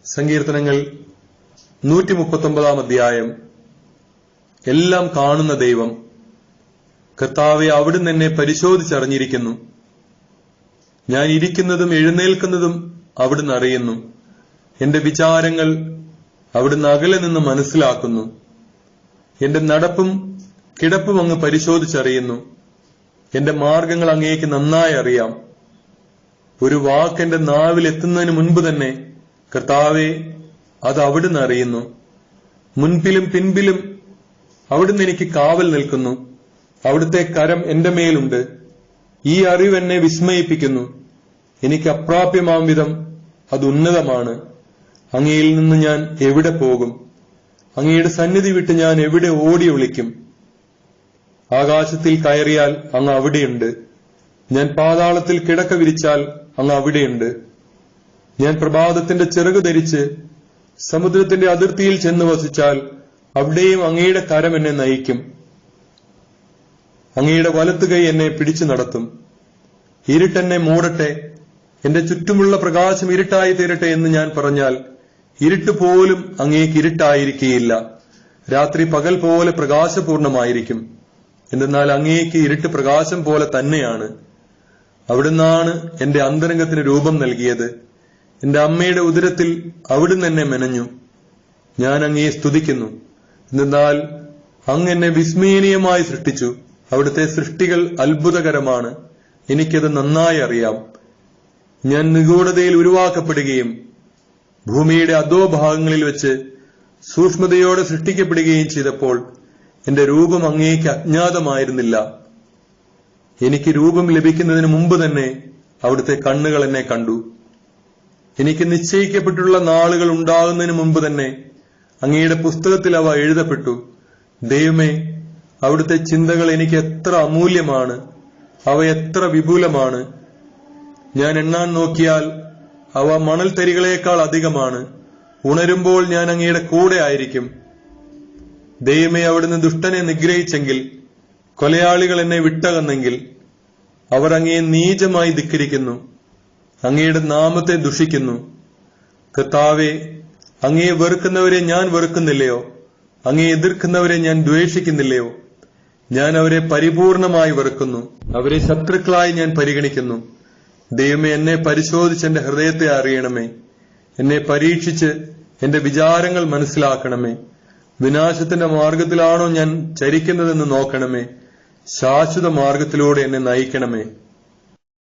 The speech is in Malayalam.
സങ്കീർത്തനങ്ങൾ 139 അധ്യായം. എല്ലാം കാണുന്ന ദൈവം. കർത്താവെ, അവിടുന്ന് എന്നെ പരിശോധിച്ചറിഞ്ഞിരിക്കുന്നു. ഞാൻ ഇരിക്കുന്നതും എഴുന്നേൽക്കുന്നതും അവിടുന്ന് അറിയുന്നു. എന്റെ വിചാരങ്ങൾ അവിടുന്ന് അകലെ നിന്ന് മനസ്സിലാക്കുന്നു. എന്റെ നടപ്പും കിടപ്പും അങ്ങ് പരിശോധിച്ചറിയുന്നു. എന്റെ മാർഗങ്ങൾ അങ്ങേക്ക് നന്നായി അറിയാം. ഒരു വാക്ക് എന്റെ നാവിൽ എത്തുന്നതിന് മുൻപ് തന്നെ കർത്താവെ, അത് അവിടുന്ന് അറിയുന്നു. മുൻപിലും പിൻപിലും അവിടുന്ന് എനിക്ക് കാവൽ നിൽക്കുന്നു. അവിടുത്തെ കരം എന്റെ മേലുണ്ട്. ഈ അറിവ് എന്നെ വിസ്മയിപ്പിക്കുന്നു. എനിക്ക് അപ്രാപ്യമാം വിധം അത് ഉന്നതമാണ്. അങ്ങയിൽ നിന്ന് ഞാൻ എവിടെ പോകും? അങ്ങയുടെ സന്നിധി വിട്ട് ഞാൻ എവിടെ ഓടി ഒളിക്കും? ആകാശത്തിൽ കയറിയാൽ അങ്ങ് അവിടെയുണ്ട്. ഞാൻ പാതാളത്തിൽ കിടക്ക വിരിച്ചാൽ അങ്ങ് അവിടെയുണ്ട്. ഞാൻ പ്രഭാതത്തിന്റെ ചിറക് ധരിച്ച് സമുദ്രത്തിന്റെ അതിർത്തിയിൽ ചെന്ന് വസിച്ചാൽ അവിടെയും അങ്ങയുടെ കരം എന്നെ നയിക്കും. അങ്ങയുടെ വലത്തുകൈ എന്നെ പിടിച്ചു നടത്തും. ഇരുട്ടെന്നെ മൂടട്ടെ, എന്റെ ചുറ്റുമുള്ള പ്രകാശം ഇരുട്ടായി തീരട്ടെ എന്ന് ഞാൻ പറഞ്ഞാൽ ഇരുട്ട് പോലും അങ്ങേക്ക് ഇരുട്ടായിരിക്കുകയില്ല. രാത്രി പകൽ പോലെ പ്രകാശപൂർണമായിരിക്കും. എന്തെന്നാൽ അങ്ങേക്ക് ഇരുട്ട് പ്രകാശം പോലെ തന്നെയാണ്. അവിടുന്നാണ് എന്റെ അന്തരംഗത്തിന് രൂപം നൽകിയത്. എന്റെ അമ്മയുടെ ഉദരത്തിൽ അവിടുന്ന് എന്നെ മെനഞ്ഞു. ഞാൻ അങ്ങയെ സ്തുതിക്കുന്നു. എന്തെന്നാൽ അങ്ങ് എന്നെ വിസ്മയനീയമായി സൃഷ്ടിച്ചു. അവിടുത്തെ സൃഷ്ടികൾ അത്ഭുതകരമാണ്. എനിക്കത് നന്നായി അറിയാം. ഞാൻ നിഗൂഢതയിൽ ഉരുവാക്കപ്പെടുകയും ഭൂമിയുടെ അധോഭാഗങ്ങളിൽ വെച്ച് സൂക്ഷ്മതയോടെ സൃഷ്ടിക്കപ്പെടുകയും ചെയ്തപ്പോൾ എന്റെ രൂപം അങ്ങേക്ക് അജ്ഞാതമായിരുന്നില്ല. എനിക്ക് രൂപം ലഭിക്കുന്നതിന് മുമ്പ് തന്നെ അവിടുത്തെ കണ്ണുകൾ എന്നെ കണ്ടു. എനിക്ക് നിശ്ചയിക്കപ്പെട്ടുള്ള നാളുകൾ ഉണ്ടാകുന്നതിന് മുമ്പ് തന്നെ അങ്ങയുടെ പുസ്തകത്തിൽ അവ എഴുതപ്പെട്ടു. ദൈവമേ, അവിടുത്തെ ചിന്തകൾ എനിക്ക് എത്ര അമൂല്യമാണ്, അവ എത്ര വിപുലമാണ്. ഞാൻ എണ്ണാൻ നോക്കിയാൽ അവ മണൽത്തരികളേക്കാൾ അധികമാണ്. ഉണരുമ്പോൾ ഞാൻ അങ്ങയുടെ കൂടെ ആയിരിക്കും. ദൈവമേ, അവിടുന്ന് ദുഷ്ടനെ നിഗ്രഹിച്ചെങ്കിൽ, കൊലയാളികൾ എന്നെ വിട്ടകന്നെങ്കിൽ, അവർ അങ്ങയെ നീചമായി ധിക്കരിക്കുന്നു, അങ്ങയുടെ നാമത്തെ ദുഷിക്കുന്നു. കർത്താവെ, അങ്ങയെ വെറുക്കുന്നവരെ ഞാൻ വെറുക്കുന്നില്ലയോ? അങ്ങയെ എതിർക്കുന്നവരെ ഞാൻ ദ്വേഷിക്കുന്നില്ലയോ? ഞാൻ അവരെ പരിപൂർണമായി വെറുക്കുന്നു. അവരെ ശത്രുക്കളായി ഞാൻ പരിഗണിക്കുന്നു. ദൈവമേ, എന്നെ പരിശോധിച്ച് എന്റെ ഹൃദയത്തെ അറിയണമേ. എന്നെ പരീക്ഷിച്ച് എന്റെ വിചാരങ്ങൾ മനസ്സിലാക്കണമേ. വിനാശത്തിന്റെ മാർഗത്തിലാണോ ഞാൻ ചരിക്കുന്നതെന്ന് നോക്കണമേ. ശാശ്വത മാർഗത്തിലൂടെ എന്നെ നയിക്കണമേ.